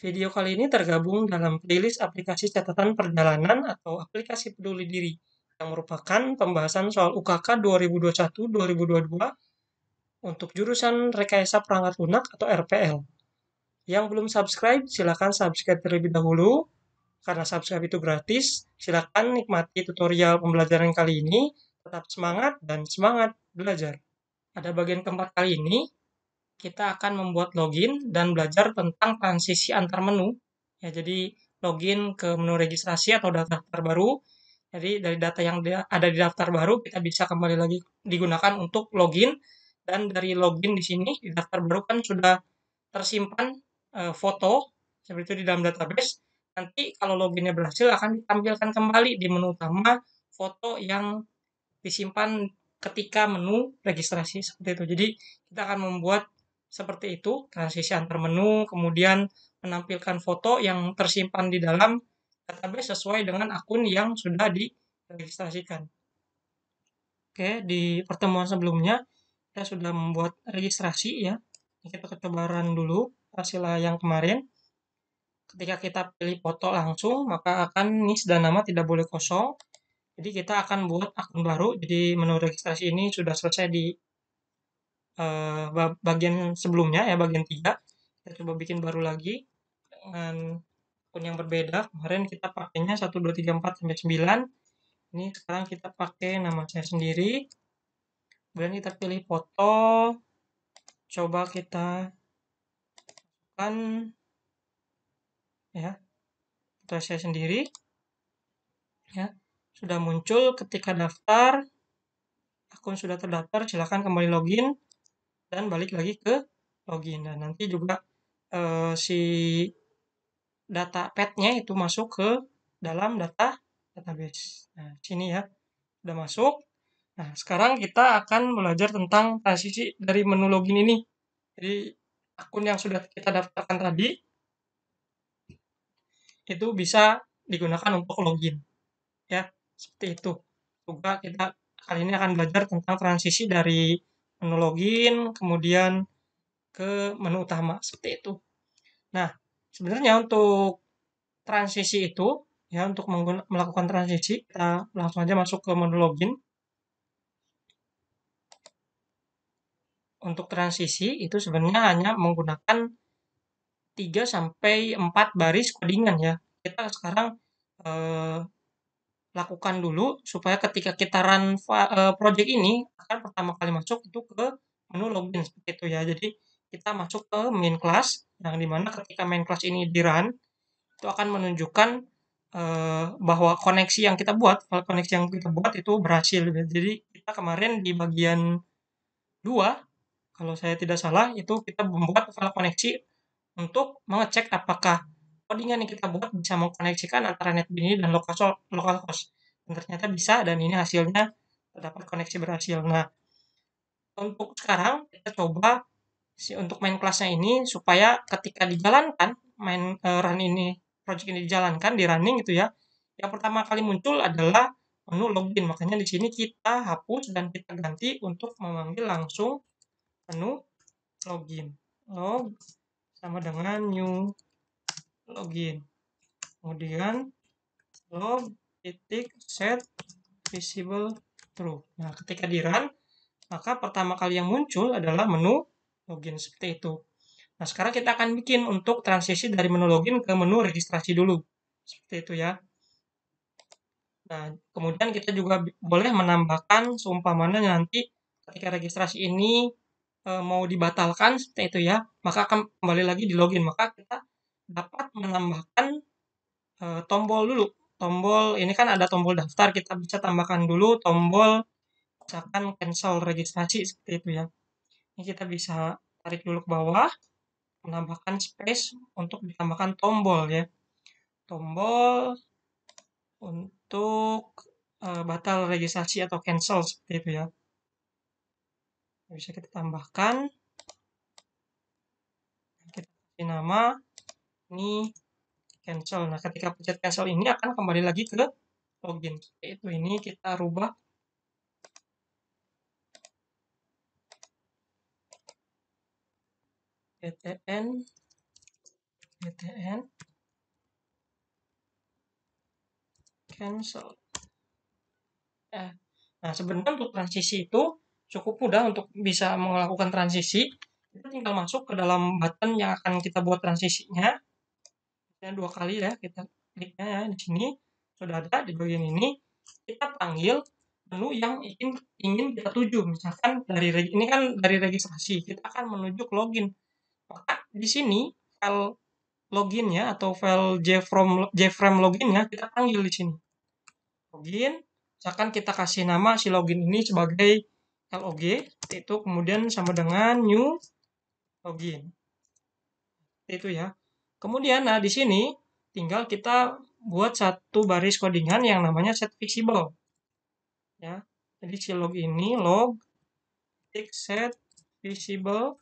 Video kali ini tergabung dalam playlist aplikasi catatan perjalanan atau aplikasi peduli diri yang merupakan pembahasan soal UKK 2021-2022 untuk jurusan Rekayasa Perangkat Lunak atau RPL. Yang belum subscribe, silakan subscribe terlebih dahulu. Karena subscribe itu gratis, silakan nikmati tutorial pembelajaran kali ini. Tetap semangat dan semangat belajar. Pada bagian keempat kali ini, kita akan membuat login dan belajar tentang transisi antar menu. Ya, jadi login ke menu registrasi atau daftar baru. Jadi dari data yang ada di daftar baru kita bisa kembali lagi digunakan untuk login, dan dari login di sini di daftar baru kan sudah tersimpan foto seperti itu di dalam database. Nanti kalau loginnya berhasil akan ditampilkan kembali di menu utama foto yang disimpan ketika menu registrasi seperti itu. Jadi kita akan membuat seperti itu, transisi antar menu, kemudian menampilkan foto yang tersimpan di dalam database sesuai dengan akun yang sudah diregistrasikan. Oke, di pertemuan sebelumnya kita sudah membuat registrasi ya. Kita coba run dulu hasil yang kemarin. Ketika kita pilih foto langsung, maka akan NIS dan nama tidak boleh kosong. Jadi kita akan buat akun baru. Jadi menu registrasi ini sudah selesai di bagian sebelumnya ya, bagian 3. Kita coba bikin baru lagi dengan akun yang berbeda. Kemarin kita pakainya 1, 2, 3, 4, sampai 9. Ini sekarang kita pakai nama saya sendiri. Kemudian kita pilih foto. Coba kita kan ya, foto saya sendiri. Ya, sudah muncul ketika daftar. Akun sudah terdaftar, silakan kembali login dan balik lagi ke login. Dan nanti juga si data pet-nya itu masuk ke dalam database. Nah, sini ya, sudah masuk. Nah, sekarang kita akan belajar tentang transisi dari menu login ini. Jadi, akun yang sudah kita daftarkan tadi, itu bisa digunakan untuk login. Ya, seperti itu. Juga kita kali ini akan belajar tentang transisi dari menu login, kemudian ke menu utama, seperti itu. Nah, sebenarnya untuk transisi itu, ya untuk melakukan transisi, kita langsung aja masuk ke menu login. Untuk transisi itu sebenarnya hanya menggunakan 3 sampai 4 baris codingan ya. Kita sekarang eh, lakukan dulu supaya ketika kita run project ini akan pertama kali masuk itu ke menu login seperti itu ya. Jadi kita masuk ke main class, yang dimana ketika main class ini di run itu akan menunjukkan bahwa koneksi yang kita buat, file koneksi yang kita buat itu berhasil. Jadi kita kemarin di bagian 2, kalau saya tidak salah, itu kita membuat file koneksi untuk mengecek apakah codingan yang kita buat bisa mengkoneksikan antara NetBeans ini dan localhost. Dan ternyata bisa, dan ini hasilnya terdapat koneksi berhasil. Nah, untuk sekarang kita coba untuk main kelasnya ini supaya ketika dijalankan run ini, project ini dijalankan di running gitu ya, yang pertama kali muncul adalah menu login. Makanya di sini kita hapus dan kita ganti untuk memanggil langsung menu login. Log sama dengan new login. Kemudian log titik set visible true. Nah, ketika di run, maka pertama kali yang muncul adalah menu login seperti itu. Nah, sekarang kita akan bikin untuk transisi dari menu login ke menu registrasi dulu. Seperti itu ya. Nah, kemudian kita juga boleh menambahkan seumpamanya nanti ketika registrasi ini mau dibatalkan seperti itu ya, maka akan kembali lagi di login. Maka kita dapat menambahkan tombol dulu. Tombol ini kan ada tombol daftar, kita bisa tambahkan dulu tombol misalkan cancel registrasi seperti itu ya. Ini kita bisa tarik dulu ke bawah, menambahkan space untuk ditambahkan tombol ya. Tombol untuk batal registrasi atau cancel seperti itu ya. Bisa kita tambahkan. Kita kasih nama ini cancel. Nah, ketika pencet cancel ini akan kembali lagi ke login. Seperti itu. Ini kita rubah btn btn cancel. Nah, sebenarnya untuk transisi itu cukup mudah untuk bisa melakukan transisi. Kita tinggal masuk ke dalam button yang akan kita buat transisinya. Ya, 2 kali ya kita kliknya ya di sini. Sudah ada di bagian ini. Kita panggil menu yang ingin kita tuju. Misalkan ini kan dari registrasi, kita akan menuju ke login. Maka di sini file loginnya atau file jframe loginnya kita panggil di sini. Login, misalkan kita kasih nama si login ini sebagai log, itu kemudian sama dengan new login. Itu ya. Kemudian nah di sini tinggal kita buat satu baris codingan yang namanya set visible. Ya. Jadi si log ini log set visible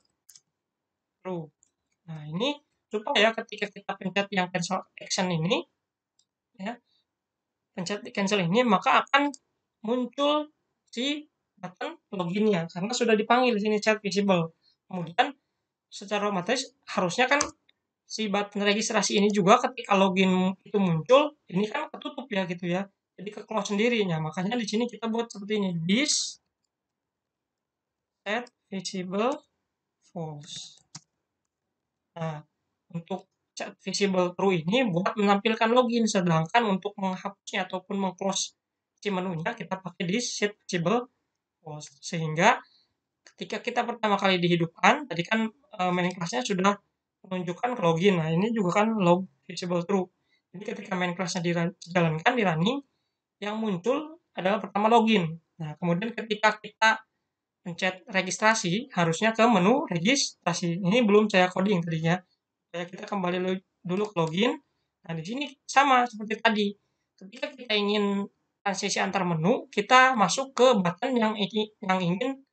true. Nah, ini supaya ketika kita pencet yang cancel action ini ya, pencet cancel ini maka akan muncul si button loginnya karena sudah dipanggil di sini set visible. Kemudian secara otomatis harusnya kan si button registrasi ini juga ketika login itu muncul, ini kan ketutup ya gitu ya. Jadi ke close sendirinya. Makanya di sini kita buat seperti ini. This set visible false. Nah, untuk set visible true ini buat menampilkan login, sedangkan untuk menghapusnya ataupun mengclose si menunya kita pakai di set visible false. Sehingga ketika kita pertama kali dihidupkan, tadi kan main class-nya sudah menunjukkan ke login. Nah, ini juga kan log visible true. Jadi ketika main class-nya dijalankan di running, yang muncul adalah pertama login. Nah, kemudian ketika kita pencet registrasi, harusnya ke menu registrasi. Ini belum saya coding tadinya. Kita kembali dulu ke login. Nah, di sini sama seperti tadi. Ketika kita ingin transisi antar menu, kita masuk ke button yang ingin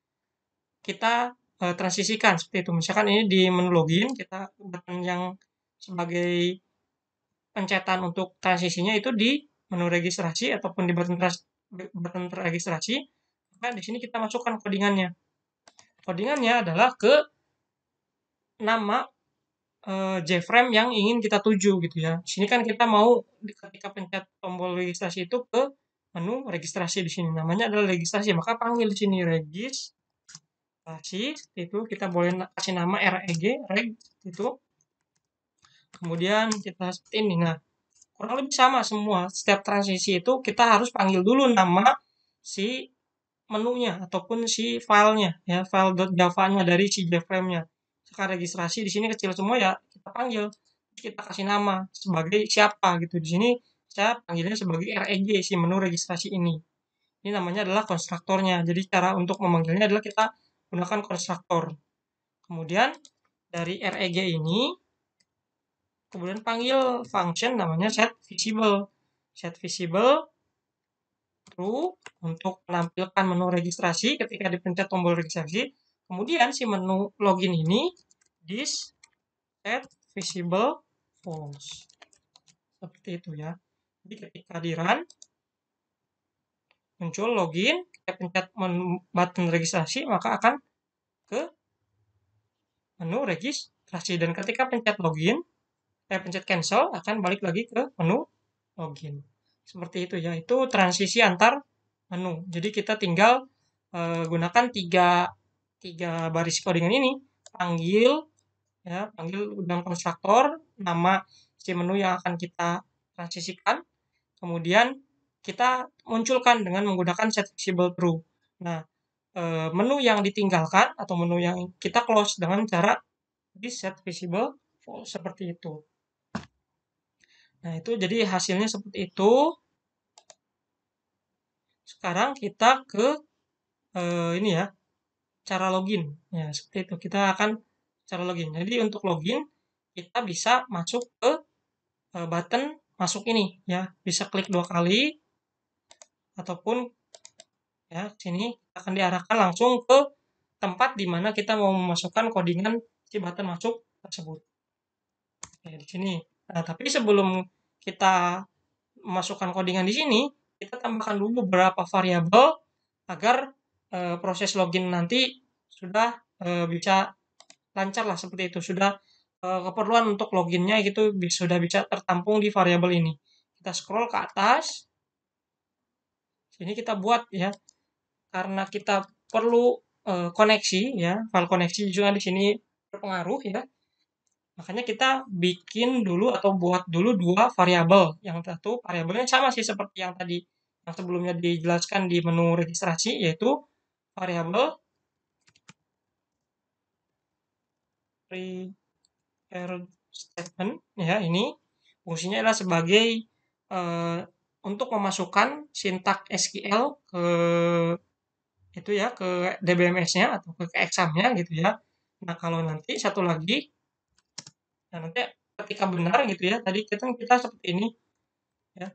kita transisikan seperti itu. Misalkan ini di menu login, kita button yang sebagai pencetan untuk transisinya itu di menu registrasi ataupun di button registrasi. Maka di sini kita masukkan codingannya. Codingannya adalah ke nama JFrame yang ingin kita tuju gitu ya. Di sini kan kita mau ketika pencet tombol registrasi itu ke menu registrasi di sini. Namanya adalah registrasi, maka panggil di sini registrasi. Itu kita boleh kasih nama reg itu. Kemudian kita seperti ini. Nah, kurang lebih sama semua. Setiap transisi itu kita harus panggil dulu nama si menunya ataupun si filenya ya, file.java-nya dari si JFrame-nya. Sekarang registrasi di sini kecil semua ya, kita panggil, kita kasih nama sebagai siapa gitu. Di sini saya panggilnya sebagai reg si menu registrasi ini. Ini namanya adalah konstruktornya. Jadi cara untuk memanggilnya adalah kita gunakan konstruktor. Kemudian dari reg ini kemudian panggil function namanya set visible. Set visible true untuk menampilkan menu registrasi ketika dipencet tombol registrasi. Kemudian si menu login ini this set visible false. Seperti itu ya. Jadi ketika di run muncul login, kita pencet button registrasi maka akan ke menu registrasi, dan ketika pencet login, pencet cancel akan balik lagi ke menu login. Seperti itu ya. Itu transisi antar menu. Jadi kita tinggal gunakan tiga baris codingan ini, panggil dengan konstruktor nama si menu yang akan kita transisikan, kemudian kita munculkan dengan menggunakan set visible true. Nah, menu yang ditinggalkan atau menu yang kita close dengan cara di set visible false seperti itu. Nah, itu jadi hasilnya seperti itu. Sekarang kita ke ini ya, cara login. Ya, seperti itu. Kita akan cara login. Jadi untuk login kita bisa masuk ke button masuk ini ya. Bisa klik 2 kali ataupun ya sini akan diarahkan langsung ke tempat di mana kita mau memasukkan codingan si button masuk tersebut. Oke, di sini. Nah, tapi sebelum kita memasukkan codingan di sini, kita tambahkan dulu beberapa variabel agar proses login nanti sudah bisa lancar lah seperti itu. Sudah keperluan untuk loginnya itu sudah bisa tertampung di variabel ini. Kita scroll ke atas, sini kita buat ya, karena kita perlu koneksi ya, file koneksi juga di sini berpengaruh ya. Makanya kita bikin dulu atau buat dulu dua variabel. Yang satu variabelnya sama sih seperti yang tadi yang sebelumnya dijelaskan di menu registrasi, yaitu variabel required statement ya. Ini fungsinya adalah sebagai untuk memasukkan sintak SQL ke itu ya, ke DBMS-nya atau ke exam-nya gitu ya. Nah, kalau nanti satu lagi, nah nanti ketika benar gitu ya, tadi kita seperti ini ya,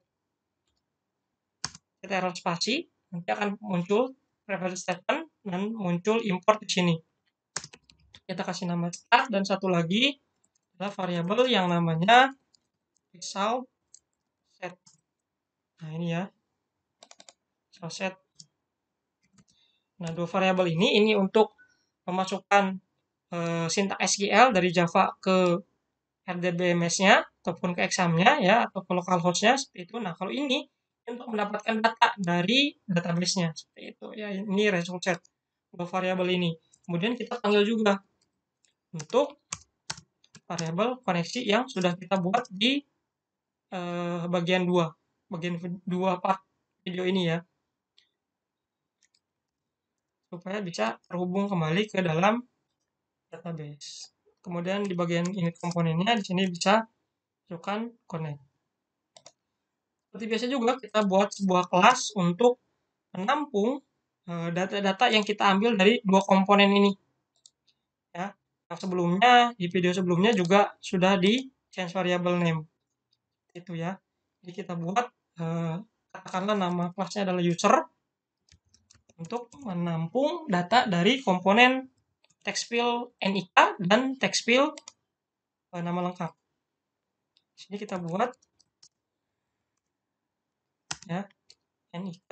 kita taruh spasi, nanti akan muncul reference statement dan muncul import di sini. Kita kasih nama start, dan satu lagi adalah variabel yang namanya result set. Nah, ini ya, result set. Nah, dua variabel ini untuk memasukkan sintak SQL dari Java ke RDBMS-nya ataupun ke exam-nya ya, atau ke localhost-nya seperti itu. Nah, kalau ini untuk mendapatkan data dari database-nya seperti itu ya. Ini result set, dua variabel ini. Kemudian kita panggil juga untuk variabel koneksi yang sudah kita buat di bagian 2 part video ini ya, supaya bisa terhubung kembali ke dalam database. Kemudian di bagian ini komponennya, di sini bisa masukkan connect. Seperti biasa juga kita buat sebuah kelas untuk menampung data-data yang kita ambil dari dua komponen ini ya. Yang sebelumnya, di video sebelumnya juga sudah di change variable name itu ya. Jadi kita buat katakanlah nama kelasnya adalah user untuk menampung data dari komponen text field NIK dan text field nama lengkap. Sini kita buat ya, NIK,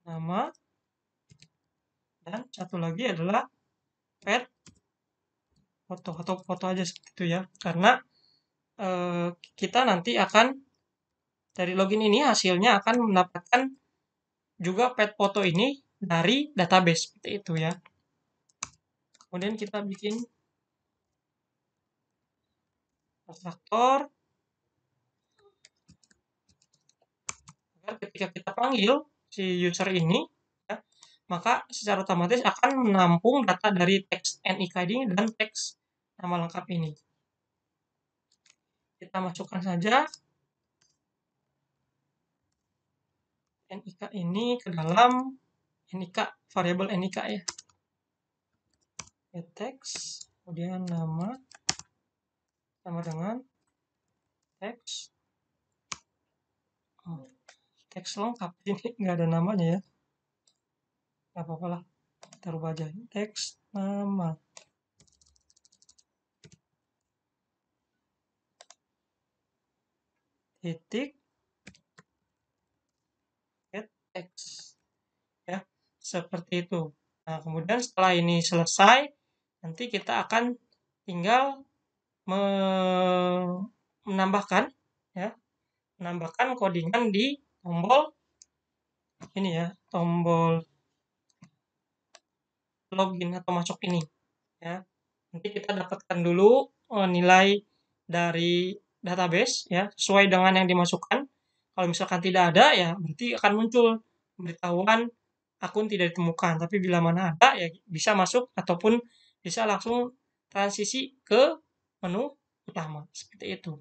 nama, dan satu lagi adalah pet foto atau foto aja seperti itu ya, karena kita nanti akan dari login ini hasilnya akan mendapatkan juga pet foto ini dari database seperti itu ya. Kemudian kita bikin konstruktor agar ketika kita panggil si user ini ya, maka secara otomatis akan menampung data dari teks NIK ini dan teks nama lengkap ini. Kita masukkan saja NIK ini ke dalam NIK, variabel NIK ya. Teks, kemudian nama sama dengan teks. Teks lengkap, ini nggak ada namanya ya. Nggak apa-apa lah, kita rubah aja. Teks nama. Titik get text ya, seperti itu. Nah, kemudian setelah ini selesai, nanti kita akan tinggal menambahkan ya, menambahkan codingan di tombol ini ya, tombol login atau masuk ini ya. Nanti kita dapatkan dulu nilai dari database ya, sesuai dengan yang dimasukkan. Kalau misalkan tidak ada ya berarti akan muncul pemberitahuan akun tidak ditemukan. Tapi bila mana ada ya bisa masuk ataupun bisa langsung transisi ke menu utama seperti itu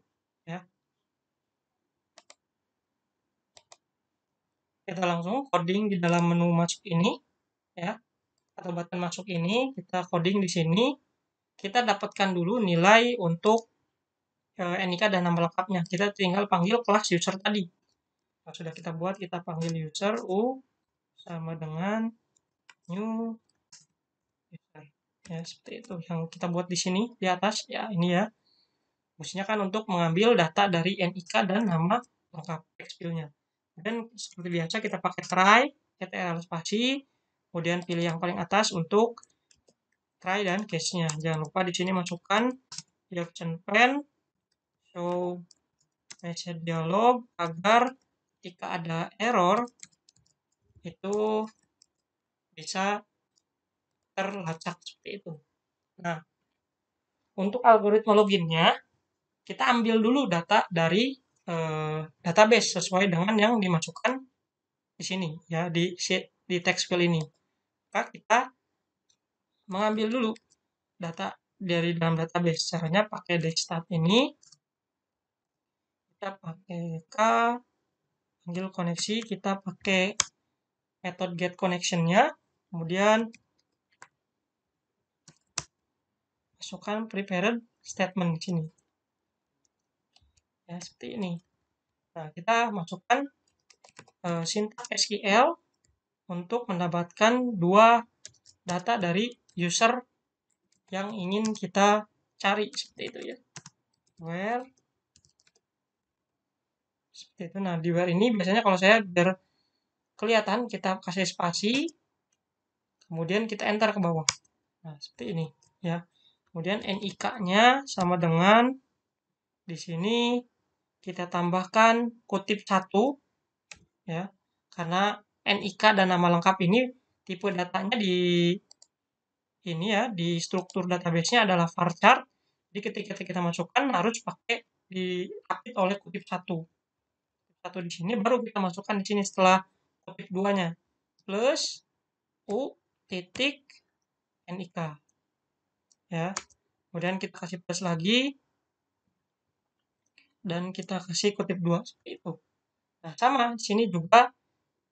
ya. Kita langsung coding di dalam menu masuk ini ya, atau button masuk ini, kita coding di sini. Kita dapatkan dulu nilai untuk NIK dan nama lengkapnya. Kita tinggal panggil kelas user tadi. Nah, sudah kita buat, kita panggil user u sama dengan new user. Ya, seperti itu yang kita buat di sini di atas ya, ini ya. Fungsinya kan untuk mengambil data dari NIK dan nama lengkap text field-nya. Dan seperti biasa kita pakai try, ctrl spasi kemudian pilih yang paling atas untuk try dan catch-nya. Jangan lupa di sini masukkan action plan, show message dialog agar ketika ada error itu bisa terlacak seperti itu. Nah, untuk algoritma loginnya kita ambil dulu data dari database sesuai dengan yang dimasukkan di sini ya di text field ini. Maka kita mengambil dulu data dari dalam database. Caranya pakai datastat ini, kita pakai k, panggil koneksi, kita pakai method get connection-nya, kemudian masukkan prepared statement di sini. Ya, seperti ini. Nah, kita masukkan syntax SQL untuk mendapatkan dua data dari user yang ingin kita cari, seperti itu ya. Where seperti itu. Nah, di where ini biasanya kalau saya biar kelihatan kita kasih spasi, kemudian kita enter ke bawah. Nah, seperti ini ya. Kemudian NIK-nya sama dengan di sini kita tambahkan kutip 1 ya. Karena NIK dan nama lengkap ini tipe datanya di ini ya, di struktur database-nya adalah varchar. Jadi ketika kita masukkan harus pakai diapit oleh kutip 1. Kutip 1 di sini baru kita masukkan di sini setelah kutip 2-nya. Plus U titik NIK. Ya. Kemudian kita kasih plus lagi dan kita kasih kutip 2 seperti itu. Nah, sama di sini juga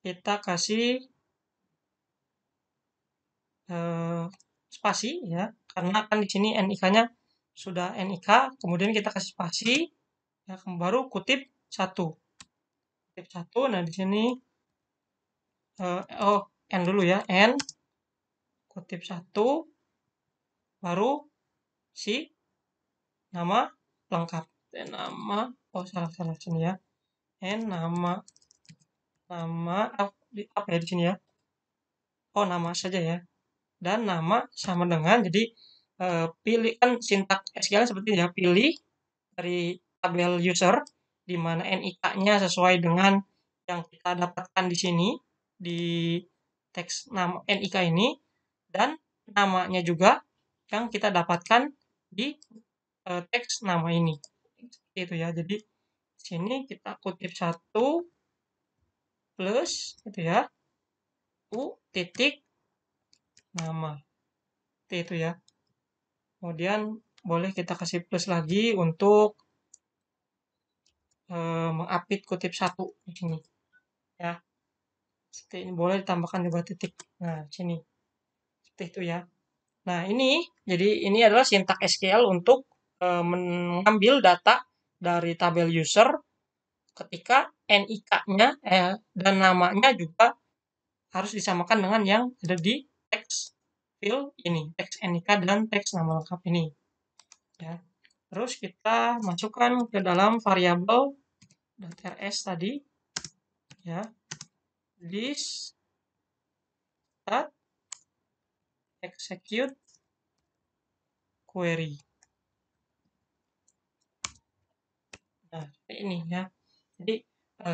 kita kasih spasi ya, karena kan di sini NIK-nya sudah NIK, kemudian kita kasih spasi ya, baru kutip 1. Kutip 1. Nah, di sini N dulu ya, N kutip 1 baru si nama lengkap. Nama salah sini ya. N nama apa ya di sini ya? Nama saja ya. Dan nama sama dengan, jadi pilih kan sintaks SQL seperti ini ya, pilih dari tabel user di mana NIK-nya sesuai dengan yang kita dapatkan di sini di teks nama NIK ini, dan namanya juga yang kita dapatkan di teks nama ini. Itu ya. Jadi sini kita kutip 1 plus gitu ya. U titik nama. Seperti itu ya. Kemudian boleh kita kasih plus lagi untuk mengapit kutip 1 di sini. Ya. Seperti ini, boleh ditambahkan juga titik. Nah, sini. Seperti itu ya. Nah, jadi ini adalah sintaks SQL untuk mengambil data dari tabel user ketika NIK-nya dan namanya juga harus disamakan dengan yang ada di teks field ini, teks NIK dan teks nama lengkap ini. Ya. Terus kita masukkan ke dalam variabel .rs tadi, ya, this execute query. Nah, ini ya. Jadi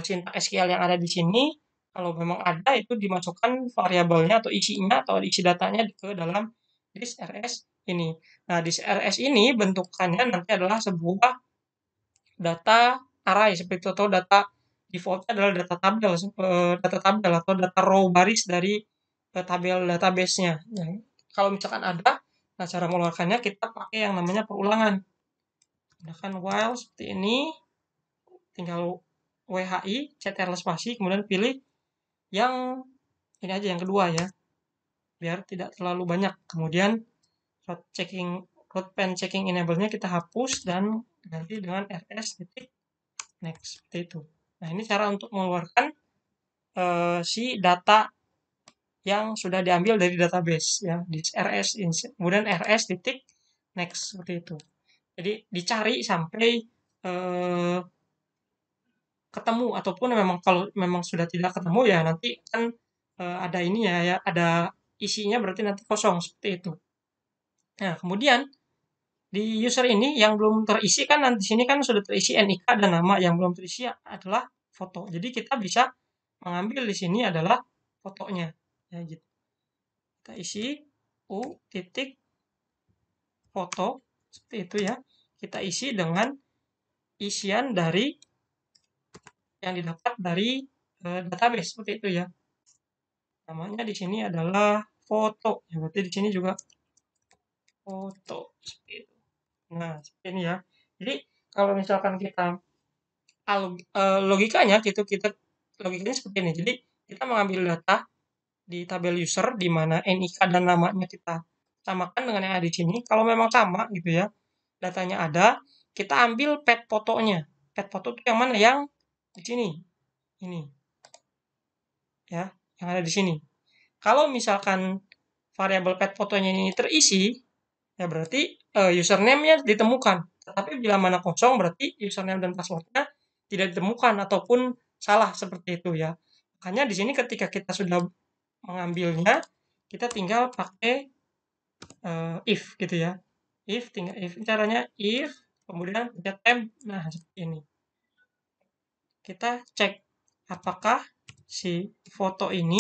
sintaks SQL yang ada di sini kalau memang ada itu dimasukkan variabelnya atau isinya atau isi datanya ke dalam this rs ini. Nah, this rs ini bentukannya nanti adalah sebuah data array seperti itu, atau data defaultnya adalah data tabel atau data row baris dari tabel database-nya. Nah, kalau misalkan ada, nah cara mengeluarkannya kita pakai yang namanya perulangan. Gunakan while seperti ini, tinggal WHI, ctrl spasi, kemudian pilih yang ini aja, yang kedua ya, biar tidak terlalu banyak. Kemudian route pen checking enable-nya kita hapus dan ganti dengan rs titik next, seperti itu. Nah, ini cara untuk mengeluarkan si data yang sudah diambil dari database ya, di rs kemudian rs titik next, seperti itu. Jadi dicari sampai ketemu, ataupun memang kalau memang sudah tidak ketemu ya nanti kan ada ini ya, ada isinya berarti nanti kosong seperti itu. Nah, kemudian di user ini yang belum terisi kan nanti sini kan sudah terisi NIK dan nama, yang belum terisi adalah foto. Jadi kita bisa mengambil di sini adalah fotonya. Ya gitu. Kita isi u titik foto seperti itu ya. Kita isi dengan isian dari yang didapat dari database seperti itu ya. Namanya di sini adalah foto. Ya, berarti di sini juga foto seperti itu. Nah, seperti ini ya. Jadi kalau misalkan kita logikanya gitu, logikanya seperti ini. Jadi kita mengambil data di tabel user di mana NIK dan namanya kita samakan dengan yang ada di sini. Kalau memang sama gitu ya, datanya ada, kita ambil pet fotonya. Pet foto itu yang mana? Yang di sini. Ini. Ya, yang ada di sini. Kalau misalkan variabel pet fotonya ini terisi, ya berarti username-nya ditemukan. Tetapi bila mana kosong berarti username dan password-nya tidak ditemukan ataupun salah seperti itu ya. Makanya di sini ketika kita sudah mengambilnya, kita tinggal pakai if gitu ya. If caranya if kemudian get tab. Nah, seperti ini. Kita cek apakah si foto ini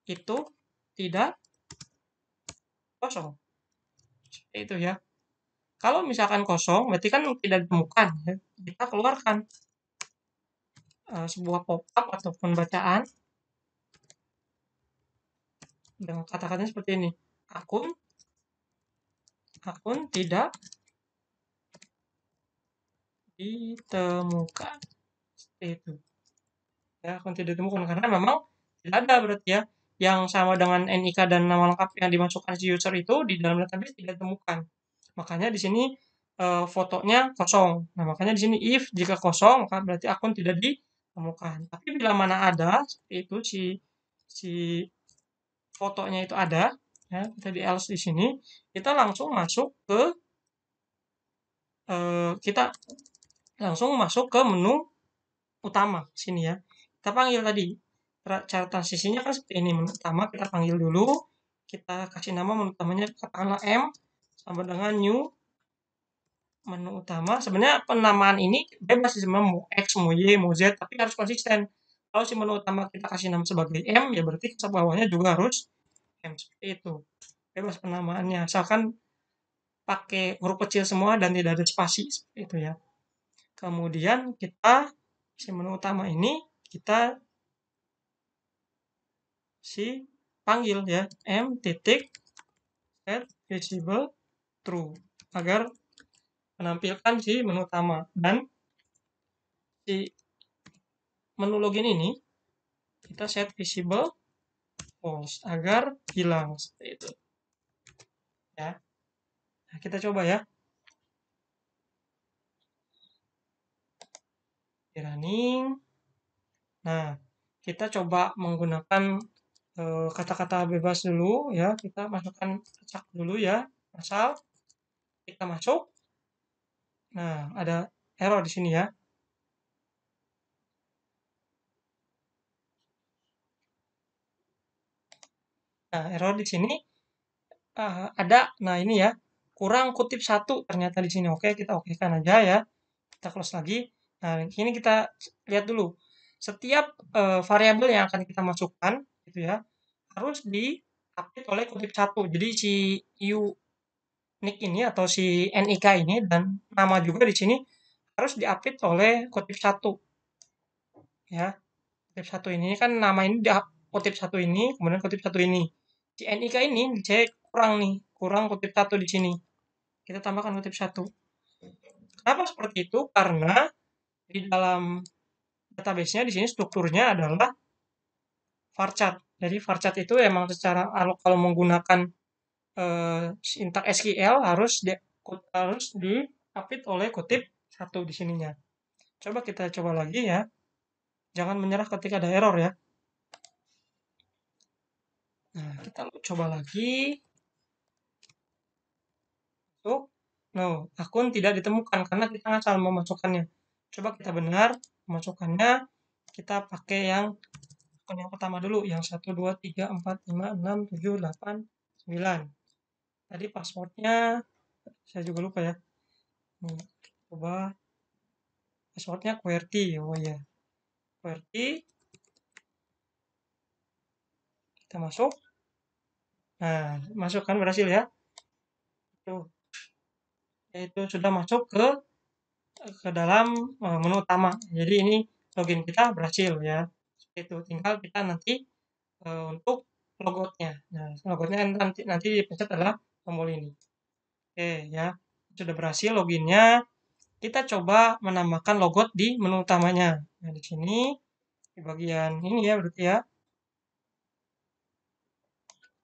itu tidak kosong. Seperti itu ya. Kalau misalkan kosong, berarti kan tidak ditemukan. Ya. Kita keluarkan sebuah pop-up ataupun bacaan dengan kata-katanya seperti ini. Akun tidak ditemukan. Seperti itu. Ya, akun tidak ditemukan karena memang tidak ada berarti ya. Yang sama dengan NIK dan nama lengkap yang dimasukkan si user itu di dalam database tidak ditemukan. Makanya di sini fotonya kosong. Nah, makanya di sini if jika kosong maka berarti akun tidak ditemukan. Tapi bila mana ada seperti itu si fotonya itu ada, ya, kita di else di sini, kita langsung masuk ke kita langsung masuk ke menu utama sini ya. Kita panggil tadi cara transisinya kan seperti ini. Menu utama kita panggil dulu, kita kasih nama menu utamanya katakanlah M sama dengan new menu utama. Sebenarnya penamaan ini bebas sih sebenarnya mau X, mau Y, mau Z, tapi harus konsisten. Kalau si menu utama kita kasih nama sebagai M, ya berarti ke bawahnya juga harus M seperti itu. Bebas penamaannya, asalkan pakai huruf kecil semua dan tidak ada spasi seperti itu ya. Kemudian kita si menu utama ini kita panggil ya M titik set visible true agar menampilkan si menu utama, dan si menu login ini kita set visible false agar hilang seperti itu ya. Nah, kita coba ya di running. Nah, kita coba menggunakan kata-kata bebas dulu ya, kita masukkan acak dulu ya, asal kita masuk. Nah, ada error di sini ya. Nah, error di sini ada. Nah, ini ya, kurang kutip satu ternyata di sini. Oke, kita okekan aja ya. Kita close lagi. Nah, ini kita lihat dulu. Setiap variabel yang akan kita masukkan gitu ya, harus di-update oleh kutip satu. Jadi si unique ini atau si NIK ini dan nama juga di sini harus di-update oleh kutip satu. Ya, kutip satu ini kan nama ini di kutip satu ini, kemudian kutip satu ini. Si NIK ini dicek kurang nih, kurang kutip satu di sini. Kita tambahkan kutip satu. Kenapa seperti itu? Karena di dalam database-nya di sini strukturnya adalah varchar. Jadi varchar itu emang secara kalau menggunakan sintak SQL harus diapit oleh kutip satu di sininya. Coba kita coba lagi ya. Jangan menyerah ketika ada error ya. Nah, kita coba lagi. Tuh, no, akun tidak ditemukan karena kita nggak memasukkannya. Coba kita benar memasukkannya. Kita pakai yang akun yang pertama dulu, yang 1, 2, 3, 4, 5, 6, 7, 8, 9. Tadi passwordnya saya juga lupa ya. Nih, coba passwordnya QWERTY. Oh ya, QWERTY. Kita masuk. Nah, masuk kan berhasil ya. Tuh, itu sudah masuk ke dalam menu utama. Jadi ini login kita berhasil ya. Seperti itu. Tinggal kita nanti untuk logoutnya. Nah, logoutnya nanti dipencet adalah tombol ini. Oke ya, sudah berhasil loginnya. Kita coba menambahkan logout di menu utamanya. Nah, di sini di bagian ini ya berarti ya.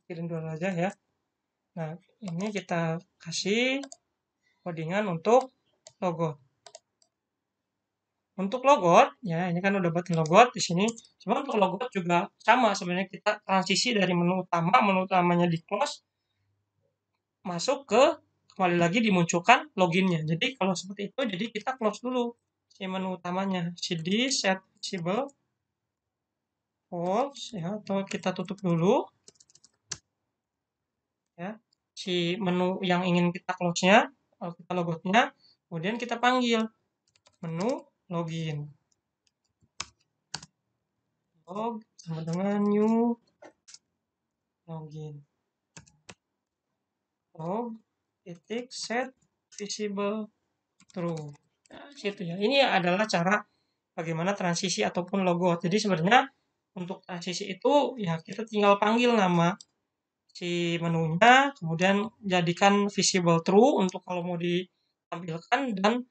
Kirim dulu aja ya. Nah, ini kita kasih codingan untuk logout. Untuk logout, ya ini kan udah buat logout di sini. Cuma untuk logout juga sama sebenarnya, kita transisi dari menu utamanya di close, masuk ke kembali lagi dimunculkan loginnya. Jadi kalau seperti itu, jadi kita close dulu si menu utamanya, cd set visible false ya, atau kita tutup dulu ya si menu yang ingin kita close-nya, kalau kita logoutnya, kemudian kita panggil menu login. Log sama dengan new login. Log titik set visible true. Nah, situ ya. Ini adalah cara bagaimana transisi ataupun logout. Jadi sebenarnya untuk transisi itu ya kita tinggal panggil nama si menunya, kemudian jadikan visible true untuk kalau mau ditampilkan, dan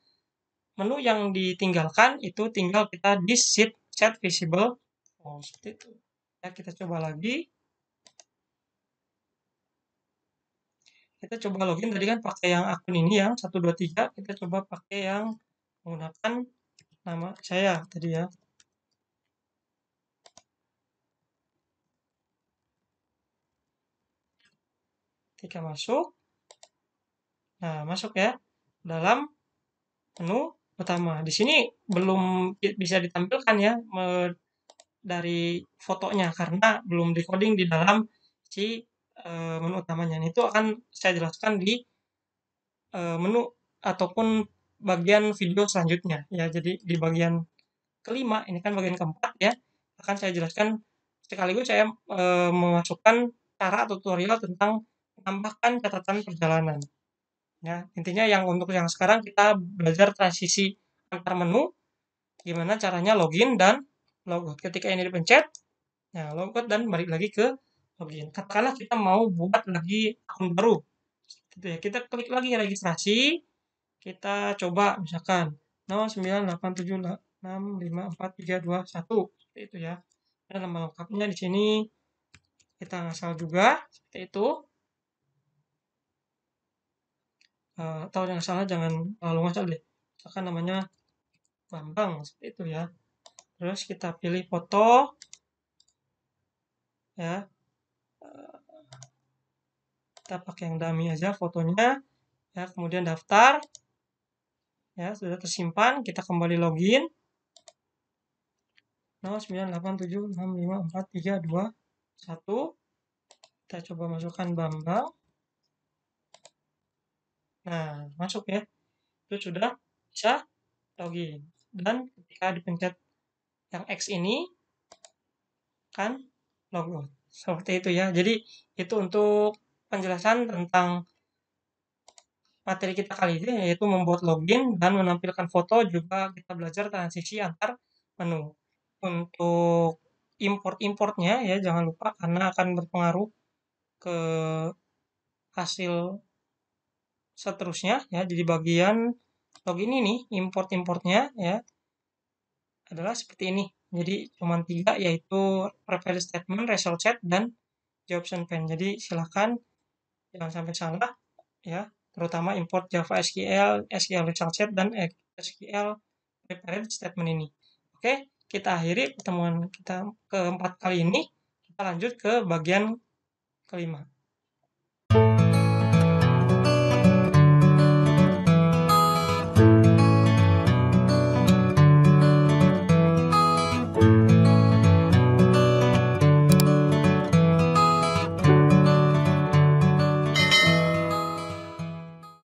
menu yang ditinggalkan itu tinggal kita di set visible. Oh, seperti itu. Ya, kita coba lagi. Kita coba login tadi kan pakai yang akun ini yang 123, kita coba pakai yang menggunakan nama saya tadi ya. Ketika masuk, nah masuk ya dalam menu utama. Di sini belum bisa ditampilkan ya dari fotonya karena belum decoding di dalam si menu utamanya. Itu akan saya jelaskan di menu ataupun bagian video selanjutnya ya. Jadi di bagian kelima, ini kan bagian keempat ya, akan saya jelaskan sekaligus saya memasukkan cara tutorial tentang menambahkan catatan perjalanan. Ya, intinya yang untuk yang sekarang kita belajar transisi antar menu, gimana caranya login dan logout. Ketika ini dipencet, nah logout dan balik lagi ke login. Katakanlah kita mau buat lagi akun baru, gitu ya. Kita klik lagi registrasi, kita coba misalkan 0987654321 seperti itu ya. Dan nama lengkapnya di sini kita ngasal juga seperti itu. Atau yang salah jangan terlalu ngasal deh. Misalkan namanya Bambang seperti itu ya. Terus kita pilih foto ya. Kita pakai yang dummy aja fotonya ya. Kemudian daftar ya, sudah tersimpan. Kita kembali login 0987654321. Kita coba masukkan Bambang. Nah, masuk ya. Itu sudah bisa login. Dan ketika dipencet yang X ini, kan logout. Seperti itu ya. Jadi, itu untuk penjelasan tentang materi kita kali ini, yaitu membuat login dan menampilkan foto, juga kita belajar transisi antar menu. Untuk import-importnya ya, jangan lupa karena akan berpengaruh ke hasil seterusnya ya. Di bagian login ini import-importnya ya adalah seperti ini. Jadi cuma 3, yaitu prepare statement, result set, dan jawab pen. Jadi silakan jangan sampai salah ya, terutama import Java SQL, SQL result set, dan SQL prepare statement ini. Oke, kita akhiri pertemuan kita keempat kali ini. Kita lanjut ke bagian kelima.